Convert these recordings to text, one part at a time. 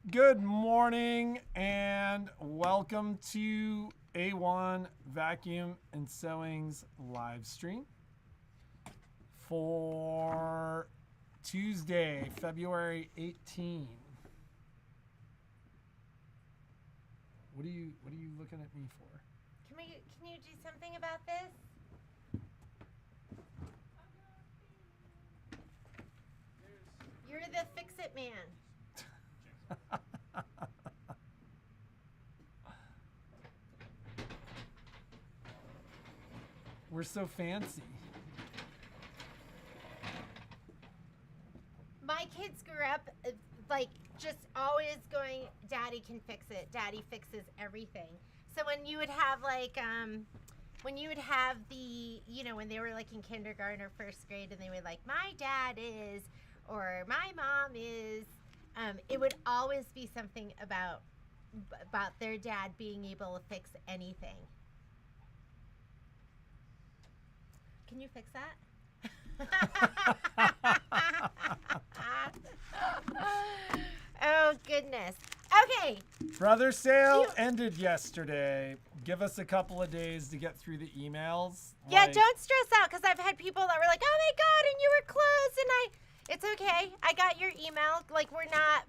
Good morning and welcome to A-1 Vacuum and Sewing's live stream for Tuesday, February 18. What are you looking at me for? Can you do something about this? You're the fix-it man. We're so fancy. My kids grew up like just always going, Daddy can fix it. Daddy fixes everything. So when you would have the, when they were like in kindergarten or first grade and they were like, my dad is, or my mom is, it would always be something about their dad being able to fix anything. Can you fix that? Oh, goodness. Okay. Brother sale ended yesterday. Give us a couple of days to get through the emails. Yeah, don't stress out because I've had people that were like, oh my God, and you were closed, and it's okay. I got your email. Like,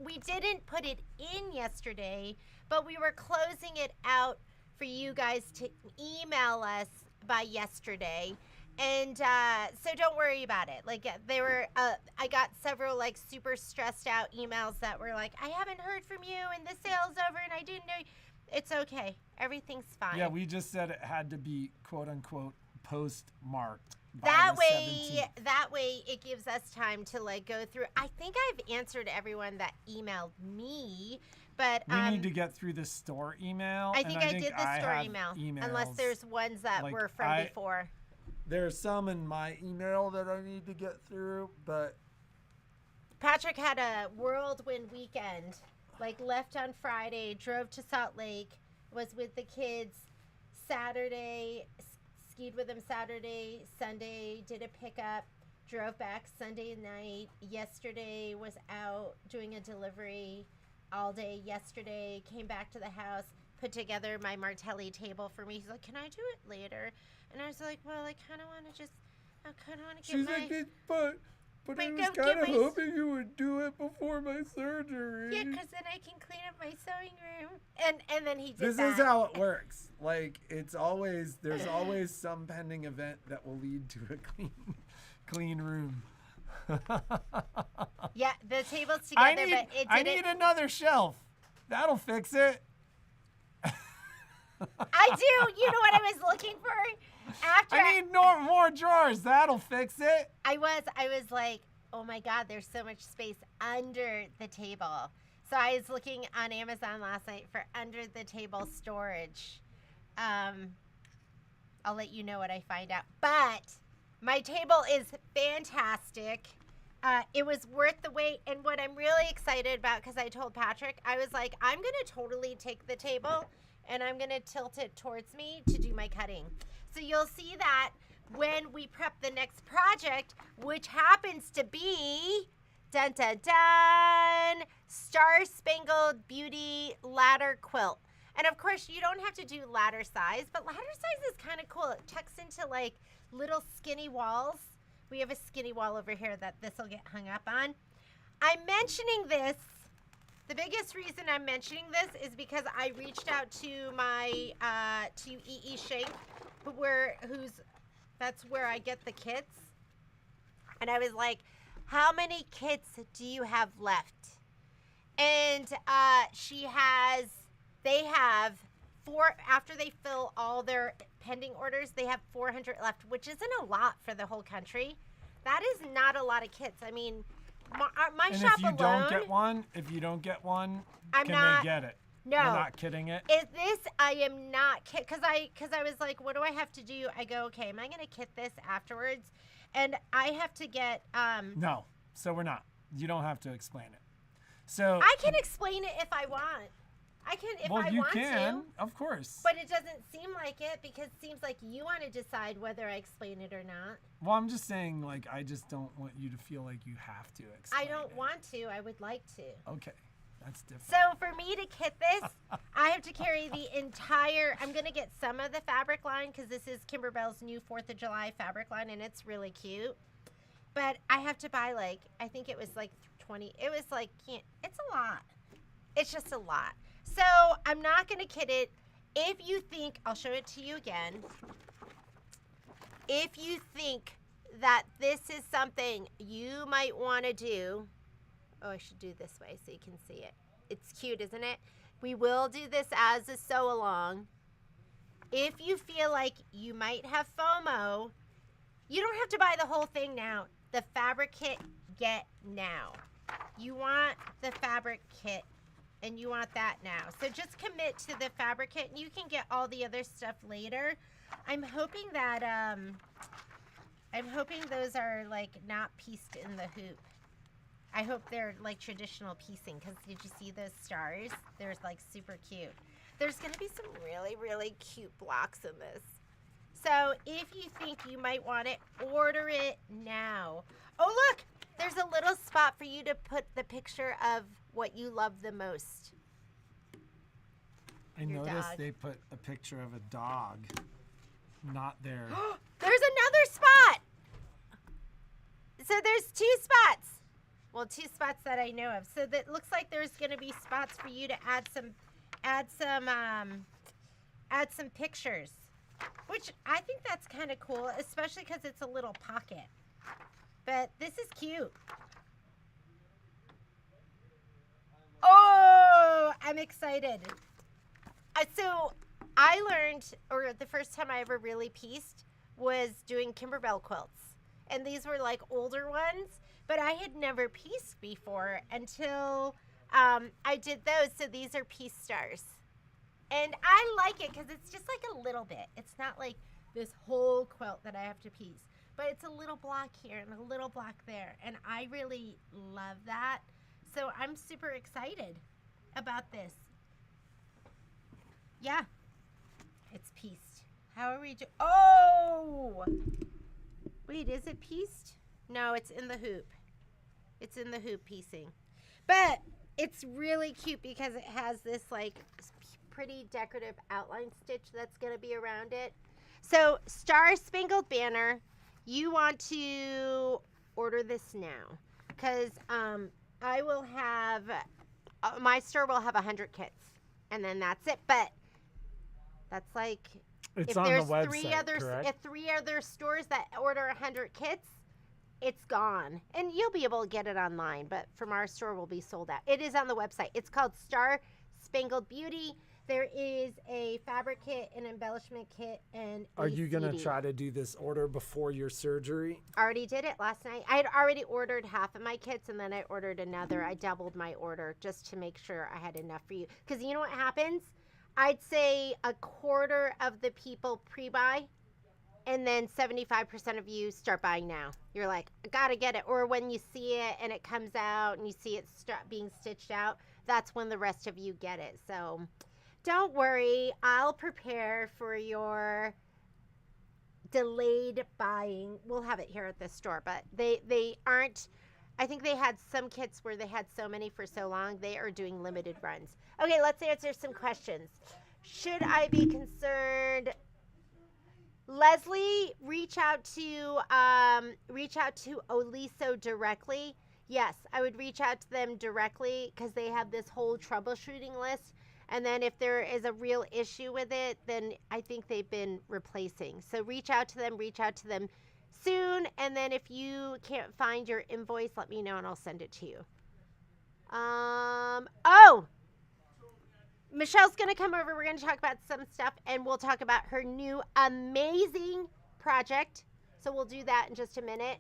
we didn't put it in yesterday, but we were closing it out for you guys to email us by yesterday. And so don't worry about it. Like I got several like super stressed out emails that were like, I haven't heard from you and the sale's over and I didn't know. It's okay. Everything's fine. Yeah, we just said it had to be quote unquote postmarked. That way it gives us time to like go through. I think I've answered everyone that emailed me, but we need to get through the store email. I think I did the store email, unless there's ones that like were from before. There's some in my email that I need to get through, but Patrick had a whirlwind weekend. Like left on Friday, drove to Salt Lake, was with the kids Saturday, skied with them Saturday, Sunday, did a pickup, drove back Sunday night. Yesterday was out doing a delivery all day yesterday, came back to the house, put together my Martelli table for me. He's like, can I do it later? And I was like, well, I kind of want to get She's like, but I was kind of hoping you would do it before my surgery. Yeah, because then I can clean up my sewing room. And then he did This is how it works. Like, there's always some pending event that will lead to a clean room. Yeah, the table's together, but it didn't. I need another shelf. That'll fix it. I do. You know what I was looking for? I need more drawers. That'll fix it. I was like, oh my God, there's so much space under the table. So I was looking on Amazon last night for under the table storage. I'll let you know what I find out. But my table is fantastic. It was worth the wait. And what I'm really excited about, because I told Patrick, I was like, I'm going to totally take the table and I'm going to tilt it towards me to do my cutting. So you'll see that when we prep the next project, which happens to be, dun dun dun, Star Spangled Beauty ladder quilt. And of course, you don't have to do ladder size, but ladder size is kind of cool. It tucks into like little skinny walls. We have a skinny wall over here that this will get hung up on. I'm mentioning this. The biggest reason I'm mentioning this is because I reached out to my to E.E. Shank, that's where I get the kits, and I was like, "How many kits do you have left?" And they have 4 after they fill all their pending orders. They have 400 left, which isn't a lot for the whole country. That is not a lot of kits. I mean. My shop alone. If you don't get one, they get it? No, you're not kidding it. I am not kidding, because I was like, what do I have to do? I go, okay, am I going to kit this afterwards? And I have to get No, so we're not. You don't have to explain it. So I can explain it if I want. I can if I want to. Well, you can, of course. But it doesn't seem like it because it seems like you want to decide whether I explain it or not. Well, I'm just saying, like, I just don't want you to feel like you have to explain I don't want to. I would like to. Okay. That's different. So for me to kit this, I have to carry the entire, I'm going to get some of the fabric line because this is Kimberbell's new 4th of July fabric line and it's really cute. But I have to buy like, I think it was like 20, it was like, it's a lot. It's just a lot. So I'm not going to kit it. If you think, I'll show it to you again. If you think that this is something you might want to do, oh, I should do this way so you can see it. It's cute, isn't it? We will do this as a sew along. If you feel like you might have FOMO, you don't have to buy the whole thing now. The fabric kit, get now. You want the fabric kit and you want that now. So just commit to the fabric kit and you can get all the other stuff later. I'm hoping that, those are like not pieced in the hoop. I hope they're like traditional piecing because did you see those stars? They're like super cute. There's going to be some really, really cute blocks in this. So if you think you might want it, order it now. Oh, look, there's a little spot for you to put the picture of what you love the most. I noticed they put a picture of a dog, not there. There's another spot. So there's 2 spots. Well, 2 spots that I know of. So that looks like there's going to be spots for you to add some pictures, which I think that's kind of cool, especially because it's a little pocket. But this is cute. Oh, I'm excited. So I learned, or the first time I ever really pieced was doing Kimberbell quilts. And these were like older ones, but I had never pieced before until I did those. So these are piece stars. And I like it because it's just like a little bit. It's not like this whole quilt that I have to piece, but it's a little block here and a little block there. And I really love that. So I'm super excited about this. Yeah, it's pieced. How are we doing? Oh! Wait, is it pieced? No, it's in the hoop. It's in the hoop piecing. But it's really cute because it has this like pretty decorative outline stitch that's going to be around it. So Star Spangled Banner, you want to order this now because I will have, my store will have 100 kits and then that's it. But that's like, It's if on there's the website, correct? if 3 other stores that order 100 kits, it's gone. And you'll be able to get it online, but from our store will be sold out. It is on the website. It's called Star-Spangled Beauty. There is a fabric kit, an embellishment kit, and Are you going to try to do this order before your surgery? Already did it last night. I had already ordered half of my kits, and then I ordered another. I doubled my order just to make sure I had enough for you. Because you know what happens? I'd say a quarter of the people pre-buy, and then 75% of you start buying now. You're like, I gotta get it. Or when you see it and it comes out and you see it being stitched out, that's when the rest of you get it. So don't worry. I'll prepare for your delayed buying. We'll have it here at the store, but they aren't. I think they had some kits where they had so many for so long. They are doing limited runs. Okay, let's answer some questions. Should I be concerned? Leslie, reach out to Oliso directly. Yes, I would reach out to them directly because they have this whole troubleshooting list. And then if there is a real issue with it, then I think they've been replacing. So reach out to them soon. And then if you can't find your invoice, let me know and I'll send it to you. Oh, Michelle's going to come over. We're going to talk about some stuff and we'll talk about her new amazing project. So we'll do that in just a minute.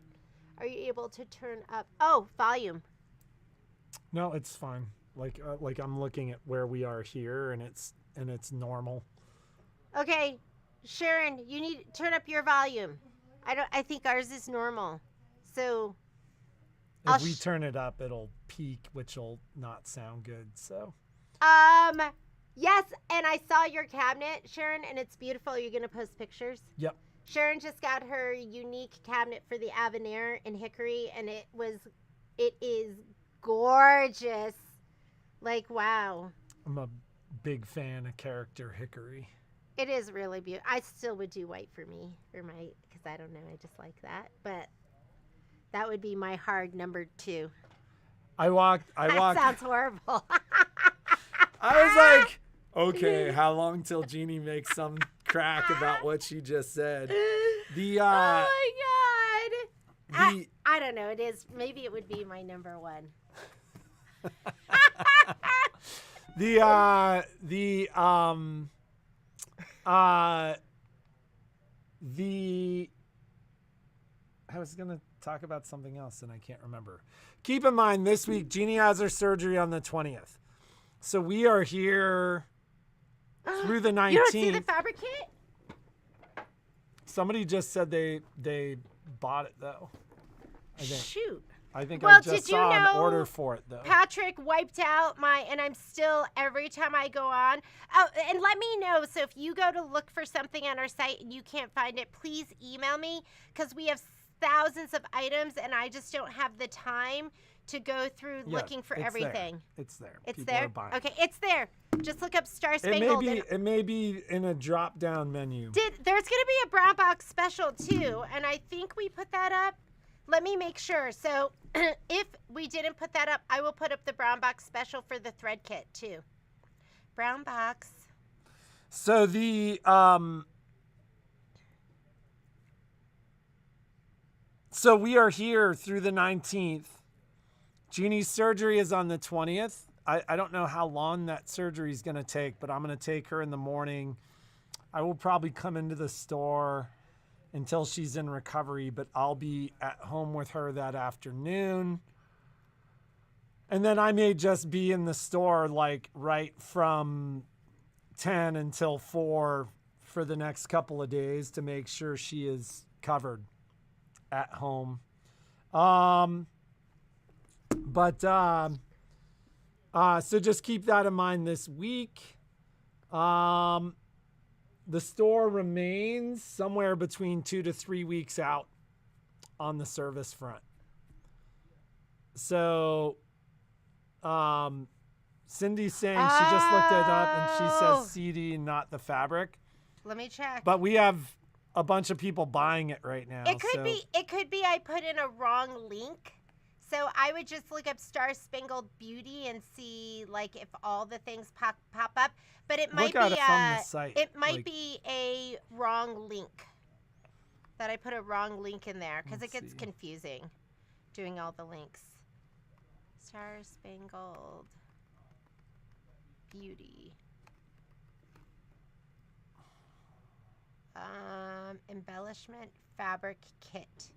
Are you able to turn up? Oh, volume. No, it's fine. Like I'm looking at where we are here and it's normal. Okay, Sharon, you need to turn up your volume. I think ours is normal. So if we turn it up, it'll peak, which will not sound good. So yes, and I saw your cabinet, Sharon, and it's beautiful. Are you going to post pictures? Yep. Sharon just got her unique cabinet for the Avenir in Hickory, and it is gorgeous. Like, wow. I'm a big fan of character hickory. It is really beautiful. I still would do white for me, because I don't know, I just like that. But that would be my hard number 2. That sounds horrible. I was like, okay, how long till Jeannie makes some crack about what she just said? The oh my God. I don't know. Maybe it would be my number 1. I was going to talk about something else and I can't remember. Keep in mind, this week, Jeannie has her surgery on the 20th. So we are here through the 19th. You don't see the fabric kit? Somebody just said they bought it, though. Shoot. I think I just saw an order for it, though. Patrick wiped out and I'm still, every time I go on. Oh, and let me know. So if you go to look for something on our site and you can't find it, please email me, because we have thousands of items and I just don't have the time to go through looking for everything. It's there. It's People there? are buying. Okay, it's there. Just look up Star Spangled. It may be in a drop-down menu. There's going to be a brown box special, too, and I think we put that up. Let me make sure. So if we didn't put that up, I will put up the brown box special for the thread kit, too. Brown box. So So we are here through the 19th. Jeannie's surgery is on the 20th. I don't know how long that surgery is going to take, but I'm going to take her in the morning. I will probably come into the store until she's in recovery, but I'll be at home with her that afternoon. And then I may just be in the store like right from 10 until 4 for the next couple of days to make sure she is covered at home. So just keep that in mind this week. The store remains somewhere between 2 to 3 weeks out on the service front. So Cindy's saying she just looked it up and she says CD, not the fabric. Let me check. But we have a bunch of people buying it right now. It could be I put in a wrong link. So I would just look up Star Spangled Beauty and see like if all the things pop up. But it might from the site. It might be a wrong link. That I put a wrong link in there because it gets confusing doing all the links. Star Spangled Beauty. Embellishment fabric kit.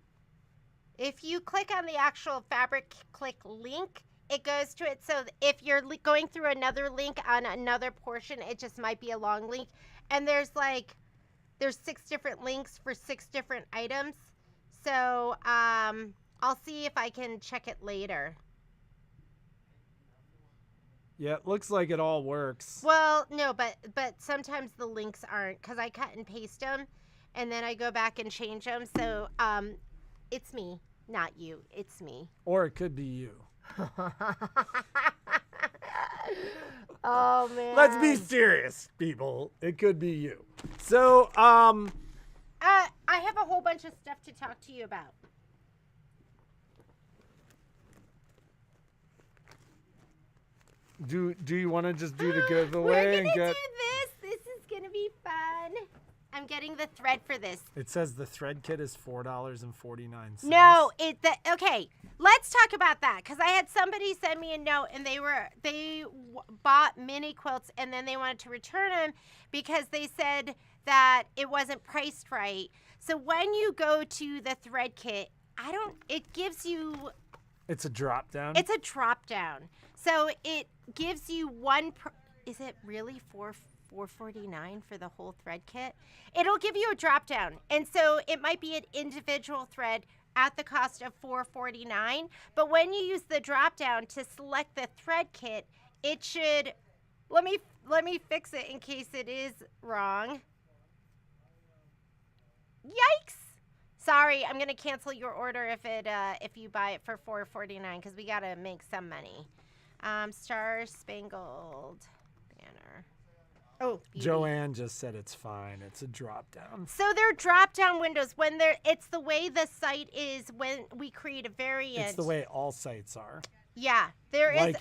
If you click on the actual fabric click link, it goes to it. So if you're going through another link on another portion, it just might be a long link. And there's 6 different links for 6 different items. So I'll see if I can check it later. Yeah, it looks like it all works. Well, no, but sometimes the links aren't because I cut and paste them, and then I go back and change them. So it's me, not you. It's me. Or it could be you. Oh, man. Let's be serious, people. It could be you. So, I have a whole bunch of stuff to talk to you about. Do you want to just do the giveaway? We're going to do this. This is going to be fun. I'm getting the thread for this. It says the thread kit is $4.49. No, okay. Let's talk about that because I had somebody send me a note and they bought mini quilts and then they wanted to return them because they said that it wasn't priced right. So when you go to the thread kit, it gives you. It's a drop down. It's a drop down. So it gives you one. Is it really $4.49 for the whole thread kit? It'll give you a drop down, and so it might be an individual thread at the cost of $4.49. But when you use the drop down to select the thread kit, it should. Let me fix it in case it is wrong. Yikes! Sorry, I'm gonna cancel your order if you buy it for $4.49 because we gotta make some money. Star Spangled Banner. Oh, beauty. Joanne just said it's fine. It's a drop down. So they're drop down windows when they're. It's the way the site is when we create a variant. It's the way all sites are. Yeah, there is.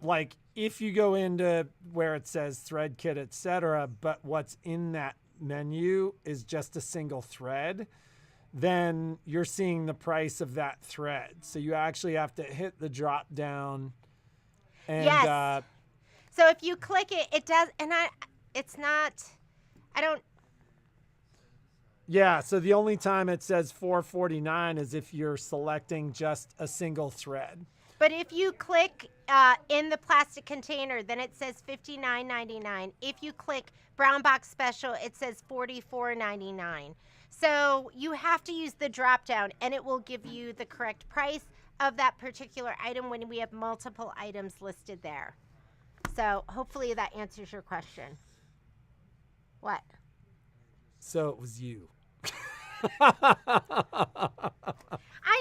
Like if you go into where it says thread kit, etc., but what's in that menu is just a single thread, then you're seeing the price of that thread. So you actually have to hit the drop down. And Yes. So if you click it, it does, and it's not. I don't. yeah, so the only time it says $4.49 is if you're selecting just a single thread. But if you click in the plastic container, then it says $59.99. If you click brown box special, it says $44.99. So you have to use the drop down, and it will give you the correct price of that particular item when we have multiple items listed there. So hopefully that answers your question. What? So it was you. I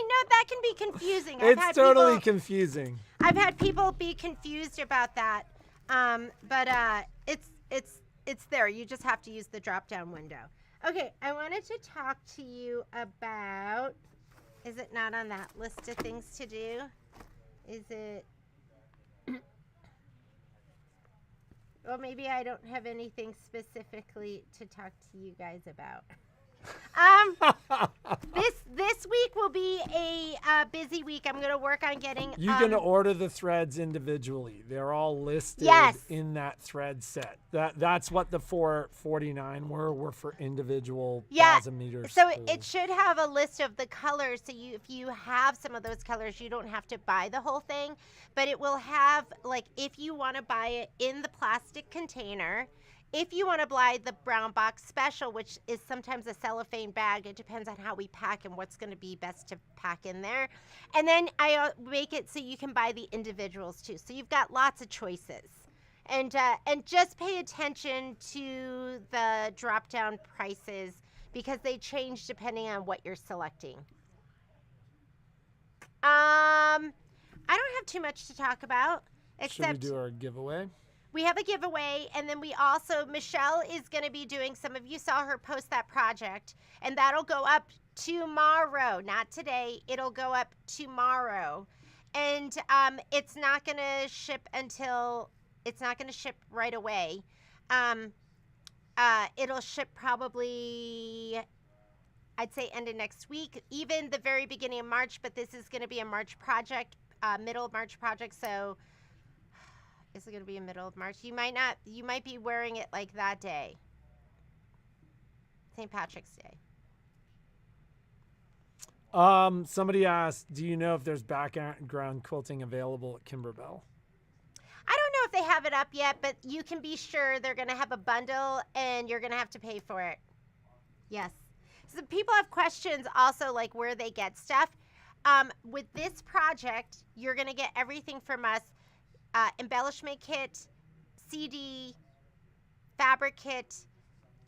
know that can be confusing. It's totally confusing. I've had people be confused about that, but it's there. You just have to use the drop-down window. Okay, I wanted to talk to you about. Is it not on that list of things to do? Is it? Well, maybe I don't have anything specifically to talk to you guys about. This week will be a busy week. I'm going to work on getting. You can order the threads individually. They're all listed in that thread set. That's what the $4.49 were for individual 1,000 meters. So it should have a list of the colors. So if you have some of those colors, you don't have to buy the whole thing. But it will have, like, if you want to buy it in the plastic container. If you want to buy the brown box special, which is sometimes a cellophane bag, it depends on how we pack and what's going to be best to pack in there. And then I make it so you can buy the individuals too. So you've got lots of choices. And just pay attention to the drop down prices because they change depending on what you're selecting. I don't have too much to talk about. Except should we do our giveaway? We have a giveaway, and then we also, Michelle is going to be doing, some of you saw her post that project, and that'll go up tomorrow, not today. It'll go up tomorrow. And it's not going to ship right away. It'll ship probably, I'd say, end of next week, even the very beginning of March, but this is going to be a March project, middle of March project, so is it going to be in middle of March? You might be wearing it like that day. St. Patrick's Day. Somebody asked, do you know if there's background quilting available at Kimberbell? I don't know if they have it up yet, but you can be sure they're going to have a bundle and you're going to have to pay for it. Yes. So people have questions also, like where they get stuff. With this project, you're going to get everything from us. Embellishment kit, CD, fabric kit.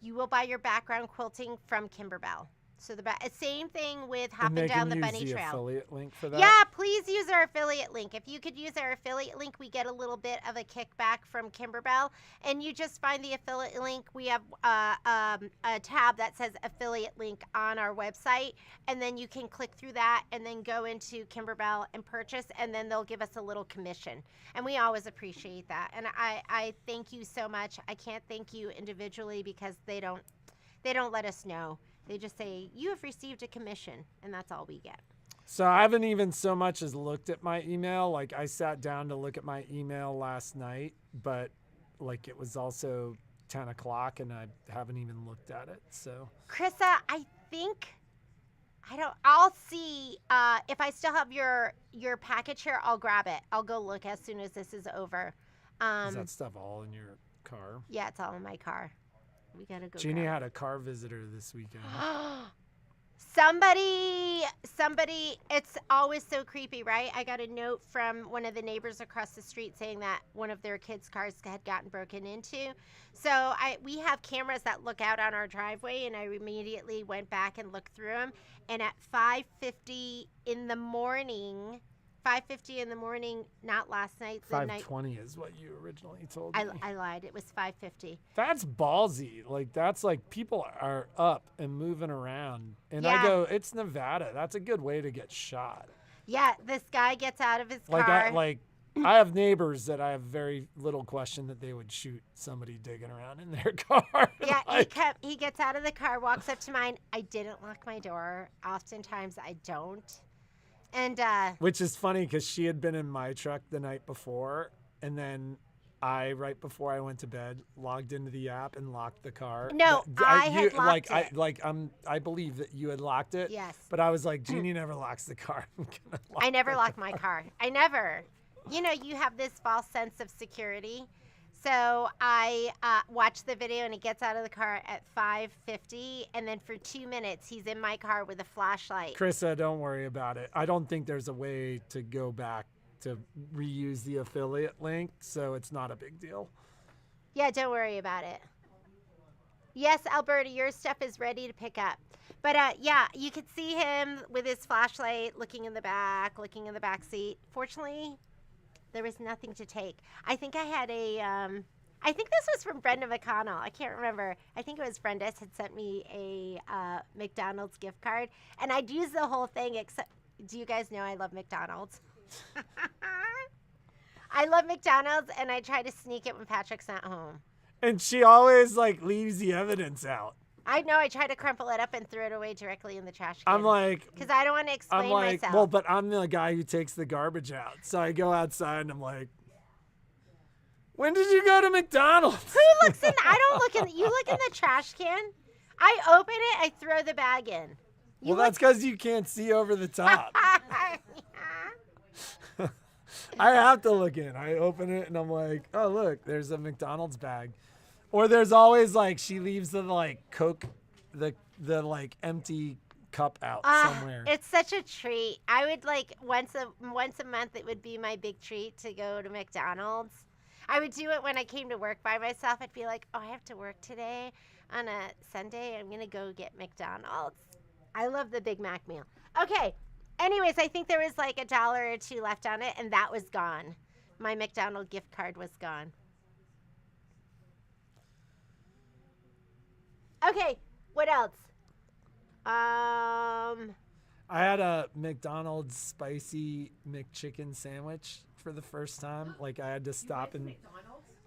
You will buy your background quilting from Kimberbell. So the same thing with hopping down the bunny trail. Affiliate link for that? Yeah, please use our affiliate link. If you could use our affiliate link, we get a little bit of a kickback from Kimberbell. And you just find the affiliate link. We have a tab that says affiliate link on our website. And then you can click through that and then go into Kimberbell and purchase. And then they'll give us a little commission. And we always appreciate that. And I thank you so much. I can't thank you individually because they don't let us know. They just say, you have received a commission, and that's all we get. So I haven't even so much as looked at my email. Like, I sat down to look at my email last night, but, like, it was also 10 o'clock, and I haven't even looked at it, so. Krissa, I think, I'll see if I still have your package here, I'll grab it. I'll go look as soon as this is over. Is that stuff all in your car? Yeah, it's all in my car. We gotta go. Jeannie had a car visitor this weekend. Somebody, it's always so creepy, right? I got a note from one of the neighbors across the street saying that one of their kids' cars had gotten broken into. So we have cameras that look out on our driveway, and I immediately went back and looked through them. And at 5:50 in the morning, 5:50 in the morning, not last night. The night 5:20 is what you originally told me. I lied. It was 5:50. That's ballsy. Like, that's like people are up and moving around. And I Yeah. go, it's Nevada. That's a good way to get shot. Yeah, this guy gets out of his car. I have neighbors that I have very little question that they would shoot somebody digging around in their car. Yeah, Like, he gets out of the car, walks up to mine. I didn't lock my door. Oftentimes I don't. And which is funny because she had been in my truck the night before, and then I, right before I went to bed, logged into the app and locked the car. No, I had locked like, it. I believe that you had locked it. Yes. But I was like, Jeannie never locks the car. I'm gonna lock I never the lock my car. I never. You know, you have this false sense of security. So I watch the video, and he gets out of the car at 5:50, and then for 2 minutes he's in my car with a flashlight. Krista, don't worry about it. I don't think there's a way to go back to reuse the affiliate link, so it's not a big deal. Yeah, don't worry about it. Yes, Alberta, your stuff is ready to pick up. But yeah, you could see him with his flashlight looking in the back seat. Fortunately, there was nothing to take. I think I had I think this was from Brenda McConnell. I can't remember. I think it was Brenda had sent me a McDonald's gift card. And I'd use the whole thing except, do you guys know I love McDonald's? I love McDonald's, and I try to sneak it when Patrick's not home. And she always like leaves the evidence out. I know. I try to crumple it up and throw it away directly in the trash can. I'm like, because I don't want to explain myself. well, but I'm the guy who takes the garbage out. So I go outside and I'm like, when did you go to McDonald's? Who looks in? I don't look in. You look in the trash can. I open it. I throw the bag in. Well, that's because you can't see over the top. I have to look in. I open it and I'm like, oh, look, there's a McDonald's bag. Or there's always like, she leaves the like Coke, the like empty cup out somewhere. It's such a treat. I would like once a month, it would be my big treat to go to McDonald's. I would do it when I came to work by myself. I'd be like, oh, I have to work today on a Sunday. I'm going to go get McDonald's. I love the Big Mac meal. Okay. Anyways, I think there was like $1 or $2 left on it, and that was gone. My McDonald's gift card was gone. Okay, what else? I had a McDonald's spicy McChicken sandwich for the first time. Like, I had to stop and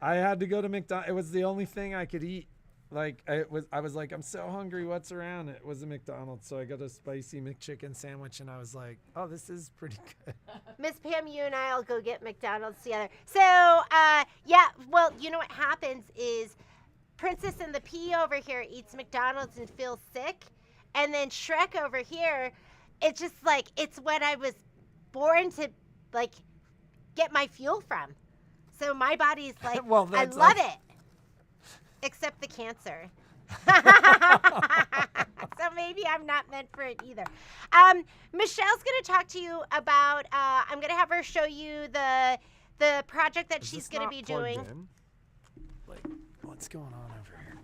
I had to go to McDonald's. It was the only thing I could eat. Like, I was like, I'm so hungry. What's around? It was a McDonald's, so I got a spicy McChicken sandwich, and I was like, oh, this is pretty good. Miss Pam, you and I will go get McDonald's together. So, yeah, well, you know what happens is Princess and the Pea over here eats McDonald's and feels sick, and then Shrek over here, it's just like, it's what I was born to, like, get my fuel from. So my body's like, well, I that's love like... it. Except the cancer. So maybe I'm not meant for it either. Michelle's going to talk to you about, I'm going to have her show you the project that she's going to be doing. In? Like, what's going on over here?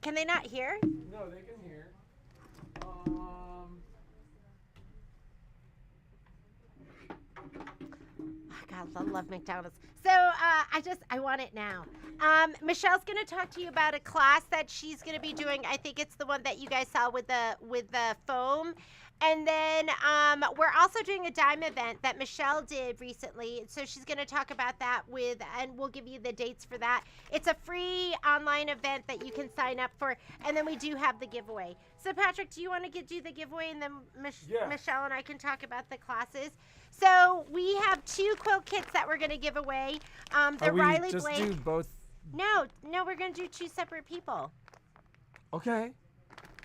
Can they not hear? No, they can hear. God, I love McDonald's. So I want it now. Michelle's going to talk to you about a class that she's going to be doing. I think it's the one that you guys saw with the foam. And then we're also doing a dime event that Michelle did recently. So she's going to talk about that and we'll give you the dates for that. It's a free online event that you can sign up for. And then we do have the giveaway. So Patrick, do you want to do the giveaway, and then Michelle and I can talk about the classes? So we have 2 quilt kits that we're going to give away. The Riley just Blake. do both? No, we're going to do 2 separate people. Okay,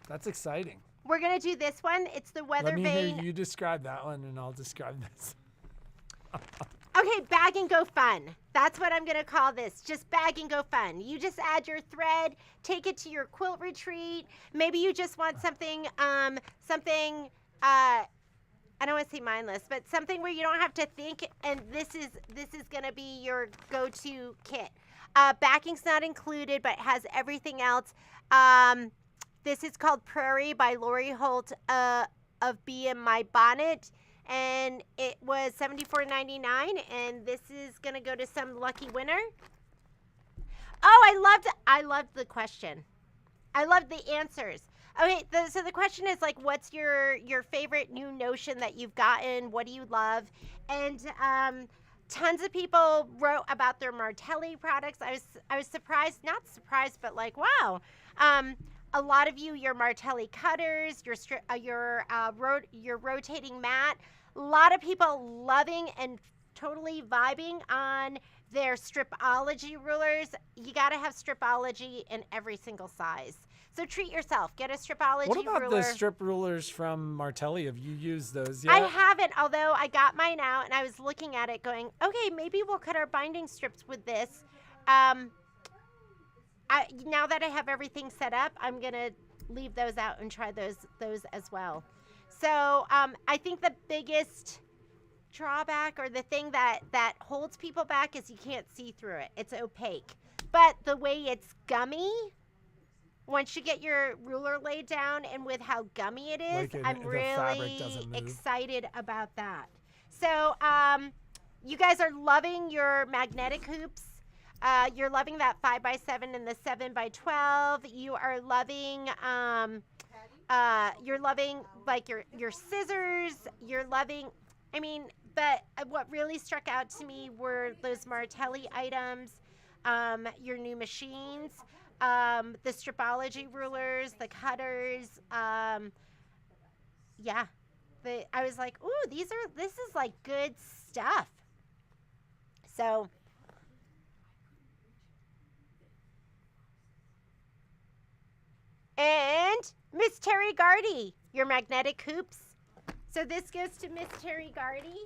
that's exciting. We're going to do this one. It's the Weather Let me Vane. hear you describe that one, and I'll describe this. Okay, bag and go fun. That's what I'm going to call this. Just bag and go fun. You just add your thread, take it to your quilt retreat. Maybe you just want something, I don't want to say mindless, but something where you don't have to think, and this is going to be your go-to kit. Backing's not included, but it has everything else. This is called Prairie by Lori Holt of Bee in My Bonnet. and it was $74.99, and this is gonna go to some lucky winner. Oh, I loved the question. I loved the answers. Okay, so the question is like, what's your favorite new notion that you've gotten? What do you love? And tons of people wrote about their Martelli products. I was surprised, not surprised, but like, wow. A lot of you, your Martelli cutters, your rotating mat. A lot of people loving and totally vibing on their stripology rulers. You got to have stripology in every single size. So treat yourself. Get a stripology ruler. What about the strip rulers from Martelli? Have you used those yet? I haven't, although I got mine out and I was looking at it going, okay, maybe we'll cut our binding strips with this. Now that I have everything set up, I'm going to leave those out and try those as well. So I think the biggest drawback, or the thing that holds people back, is you can't see through it. It's opaque. But the way it's gummy, once you get your ruler laid down and with how gummy it is, I'm really excited about that. So you guys are loving your magnetic hoops. You're loving that 5x7 and the 7x12. You are loving you're loving like your scissors. You're loving, I mean, but what really struck out to me were those Martelli items, your new machines, the stripology rulers, the cutters. Yeah, I was like, ooh, this is like good stuff. So. And Miss Terry Gardy, your magnetic hoops. So this goes to Miss Terry Gardy.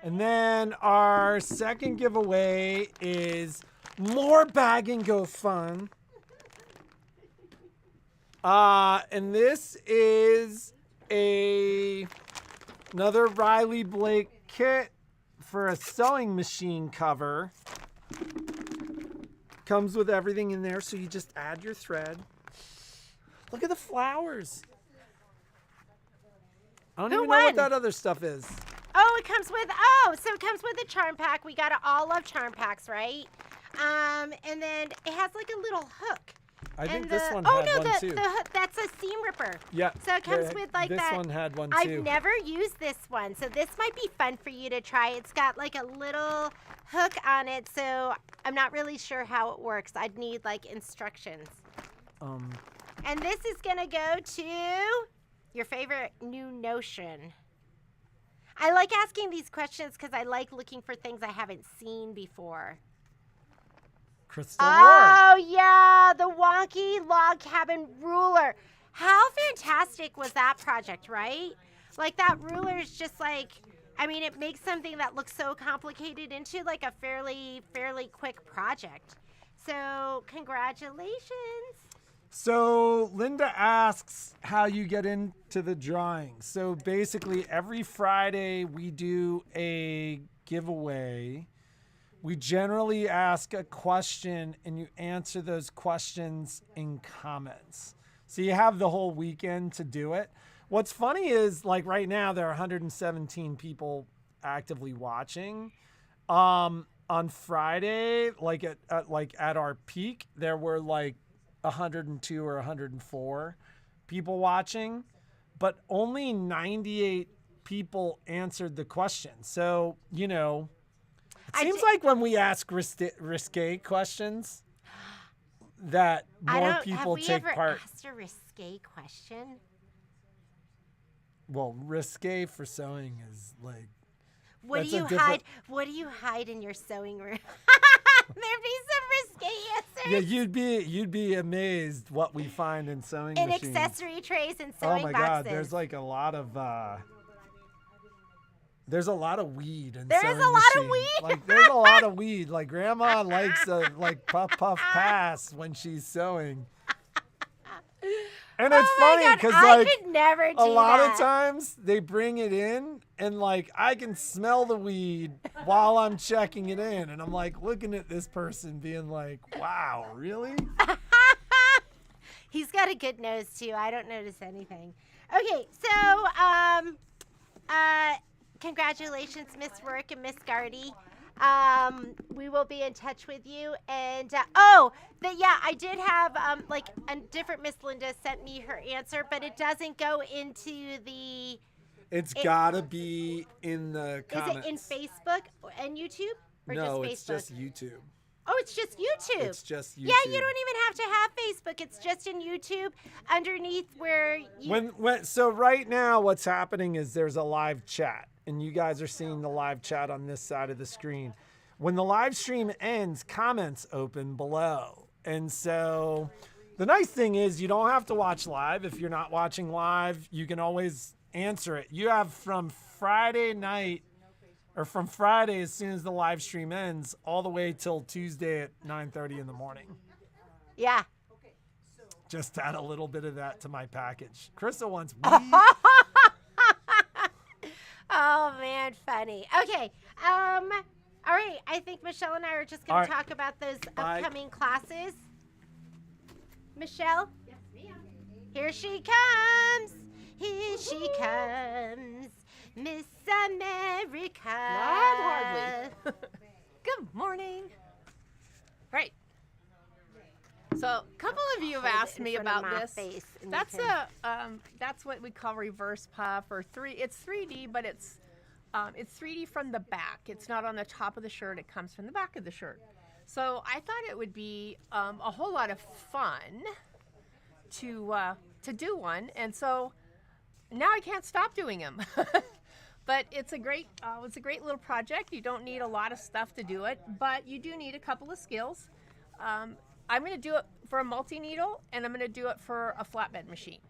And then our second giveaway is more bag and go fun. And this is another Riley Blake kit for a sewing machine cover. Comes with everything in there, so you just add your thread. Look at the flowers. I don't even know what that other stuff is. Oh, it comes with, so it comes with a charm pack. We gotta all love charm packs, right? And then it has like a little hook. I think this one had one too. That's a seam ripper. Yeah. So it comes with like that. This one had one too. I've never used this one, so this might be fun for you to try. It's got like a little hook on it, so I'm not really sure how it works. I'd need like instructions. And this is gonna go to your favorite new notion. I like asking these questions because I like looking for things I haven't seen before. Crystal Ward. Oh, yeah, the wonky log cabin ruler. How fantastic was that project, right? Like, that ruler is just like, I mean, it makes something that looks so complicated into like a fairly quick project. So, congratulations. So Linda asks how you get into the drawing. So basically every Friday we do a giveaway. We generally ask a question and you answer those questions in comments. So you have the whole weekend to do it. What's funny is like right now there are 117 people actively watching. On Friday, like at our peak, there were like 102 or 104 people watching, but only 98 people answered the question. So, you know, it seems like when we ask risque questions that more people take part. Have we ever asked a risque question? Well, risque for sewing is like, what do you hide in your sewing room? There'd be some risque answers. Yeah, you'd be amazed what we find in sewing machines. In accessory trays and sewing boxes. Oh my God, there's like a lot of there's a lot of weed in sewing machines. There's a lot of weed. Like there's a lot of weed. Like grandma likes to like puff pass when she's sewing. And it's funny because like could never do a lot of times they bring it in and like I can smell the weed while I'm checking it in, and I'm like looking at this person being like, "Wow, really?" He's got a good nose too. I don't notice anything. Okay, so congratulations, Miss Rourke and Miss Gardy. We will be in touch with you. And I did have like a different Miss Linda sent me her answer, but it doesn't go into the. It's gotta be in the Is comments. it in Facebook and YouTube or No, just Facebook? it's just YouTube. Oh, it's just YouTube. It's just YouTube. Yeah, you don't even have to have Facebook. It's just in YouTube underneath where you. So right now what's happening is there's a live chat, and you guys are seeing the live chat on this side of the screen. When the live stream ends, comments open below. And so the nice thing is you don't have to watch live. If you're not watching live, you can always answer it. You have from Friday night, or from Friday as soon as the live stream ends, all the way till Tuesday at 9:30 in the morning. Yeah. Just add a little bit of that to my package. Krista wants weed. Oh man, funny. Okay. All right. I think Michelle and I are just going to talk about those upcoming classes. Michelle? Yes, ma'am. Here she comes. Here she comes. Miss America. Not hardly. Good morning. Right. So, a couple of you have asked me about this. That's what we call reverse puff or It's 3D, but it's 3D from the back. It's not on the top of the shirt. It comes from the back of the shirt. So I thought it would be a whole lot of fun to do one, and so now I can't stop doing them. But it's a great little project. You don't need a lot of stuff to do it, but you do need a couple of skills. I'm going to do it for a multi-needle, and I'm going to do it for a flatbed machine.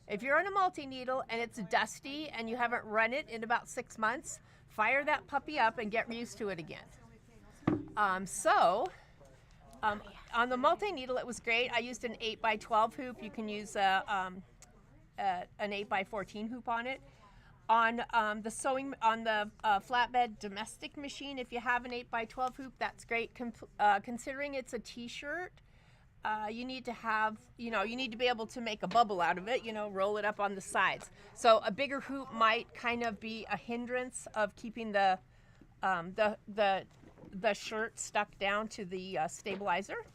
If you're on a multi-needle and it's dusty and you haven't run it in about 6 months, fire that puppy up and get used to it again. On the multi-needle, it was great. I used an 8x12 hoop. You can use an 8x14 hoop on it. On the flatbed domestic machine, if you have an 8x12 hoop, that's great. Considering it's a t-shirt, you need to be able to make a bubble out of it, roll it up on the sides. So a bigger hoop might kind of be a hindrance of keeping the shirt stuck down to the stabilizer.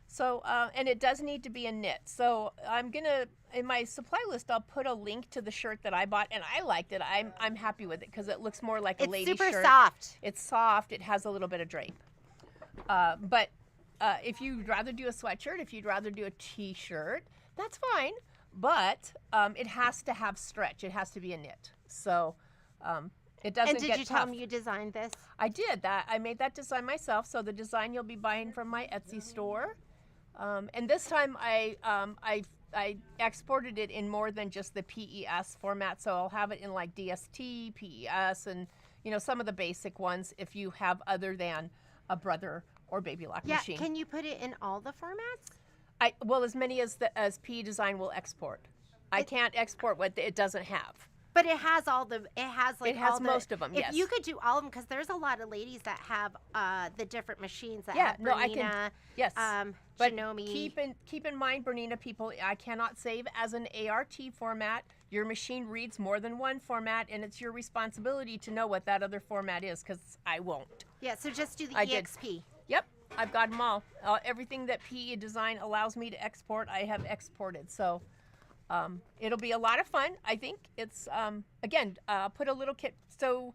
So, and it does need to be a knit. So in my supply list, I'll put a link to the shirt that I bought, and I liked it. I'm happy with it because it looks more like a lady shirt. It's super soft. It's soft. It has a little bit of drape. But if you'd rather do a sweatshirt, if you'd rather do a t-shirt, that's fine. But it has to have stretch. It has to be a knit. So it doesn't get tough. And did you tell me you designed this? I did that. I made that design myself. So the design you'll be buying from my Etsy store. And this time I exported it in more than just the PES format. So I'll have it in like DST, PES, and some of the basic ones if you have other than a Brother or Baby Lock machine. Yeah, can you put it in all the formats? As many as PE Design will export. I can't export what it doesn't have. But it has most of them. If yes. you could do all of them, because there's a lot of ladies that have the different machines that have Bernina, I can. Yes. But Janome. keep in mind, Bernina people, I cannot save as an ART format. Your machine reads more than one format, and it's your responsibility to know what that other format is, because I won't. Yeah. So just do the EXP. Yep. I've got them all. Everything that PE Design allows me to export, I have exported. So. It'll be a lot of fun. I think it's, put a little kit. So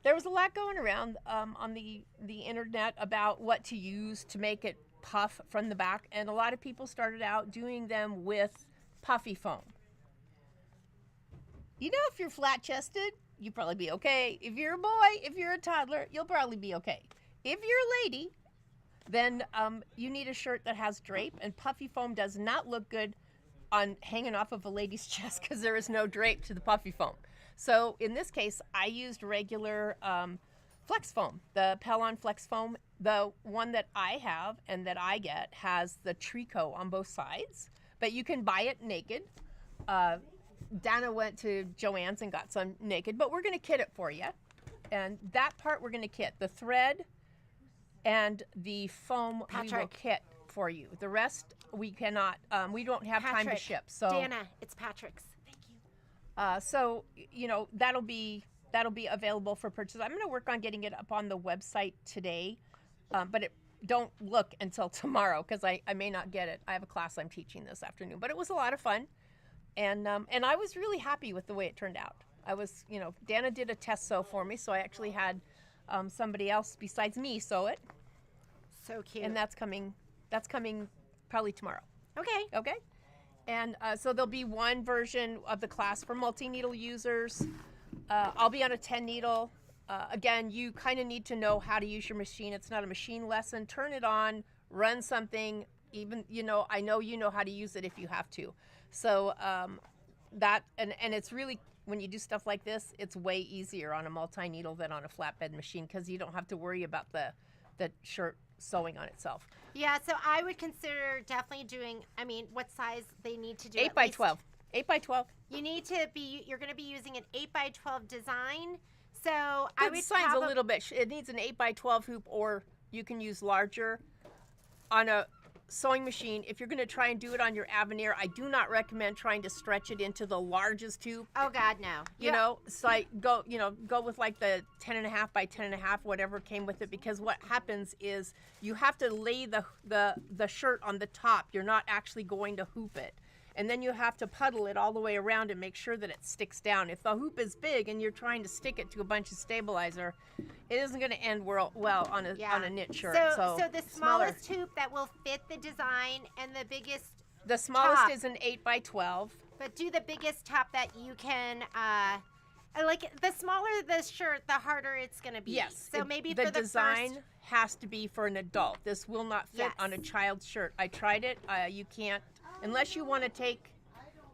there was a lot going around on the internet about what to use to make it puff from the back. And a lot of people started out doing them with puffy foam. If you're flat-chested, you'll probably be okay. If you're a boy, if you're a toddler, you'll probably be okay. If you're a lady, then you need a shirt that has drape. And puffy foam does not look good on hanging off of a lady's chest because there is no drape to the puffy foam. So in this case, I used regular flex foam, the Pellon flex foam. The one that I have and that I get has the tricot on both sides, but you can buy it naked. Dana went to Joann's and got some naked, but we're going to kit it for you. And that part we're going to kit. The thread and the foam we will kit for you. The rest we cannot. We don't have time to Patrick, ship. So Dana, it's Patrick's. Thank you. so that'll be available for purchase. I'm going to work on getting it up on the website today, but don't look until tomorrow because I may not get it. I have a class I'm teaching this afternoon, but it was a lot of fun, and I was really happy with the way it turned out. I was, Dana did a test sew for me, so I actually had somebody else besides me sew it, So cute. and that's coming probably tomorrow. okay. And so there'll be one version of the class for multi-needle users. I'll be on a 10 needle. Again, you kind of need to know how to use your machine. It's not a machine lesson. Turn it on, run something. Even, I know you know how to use it if you have to. So that, and it's really, when you do stuff like this, it's way easier on a multi-needle than on a flatbed machine because you don't have to worry about the shirt sewing on itself. Yeah, so I would consider definitely doing, what size they need to do. 8 by 12. 8 by 12. You're going to be using an 8 by 12 design. So I I would would design's a little bit. It needs an 8 by 12 hoop, or you can use larger on a sewing machine. If you're going to try and do it on your Avenir, I do not recommend trying to stretch it into the largest hoop. Oh God, no. It's like go with like the 10.5 by 10.5, whatever came with it, because what happens is you have to lay the shirt on the top. You're not actually going to hoop it. And then you have to puddle it all the way around and make sure that it sticks down. If the hoop is big and you're trying to stick it to a bunch of stabilizer, it isn't going to end well on a knit shirt. So the smallest hoop that will fit the design and the biggest The smallest top. is an 8 by 12. But do the biggest top that you can. Like the smaller the shirt, the harder it's going to be. Yes. So maybe the for the design first. has to be for an adult. This will not fit Yes. on a child's shirt. I tried it. You can't, unless you want to take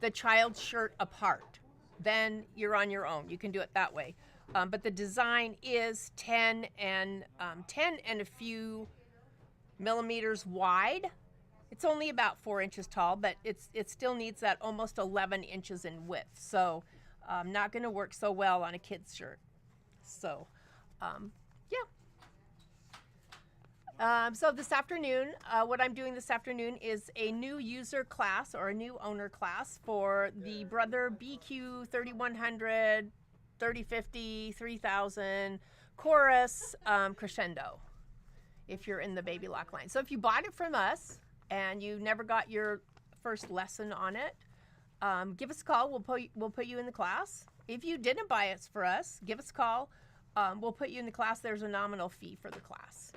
the child's shirt apart. Then you're on your own. You can do it that way. But the design is 10 and a few millimeters wide. It's only about 4 inches tall, but it still needs that almost 11 inches in width. So not going to work so well on a kid's shirt. So, so this afternoon, what I'm doing this afternoon is a new user class or a new owner class for the Brother BQ 3100, 3050, 3000 Chorus Crescendo, if you're in the baby lock line. So if you bought it from us and you never got your first lesson on it, give us a call. We'll put you in the class. If you didn't buy it for us, give us a call. We'll put you in the class. There's a nominal fee for the class.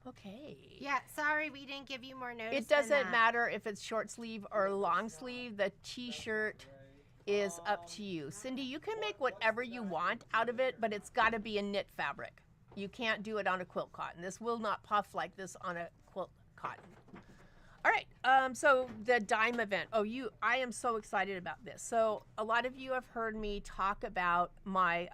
Okay. Yeah, sorry we didn't give you more notice. It doesn't matter if it's short sleeve or long sleeve. The t-shirt is up to you. Cindy, you can make whatever you want out of it, but it's got to be a knit fabric. You can't do it on a quilt cotton. This will not puff like this on a quilt cotton. All right, so the dime event. I am so excited about this. So a lot of you have heard me talk about my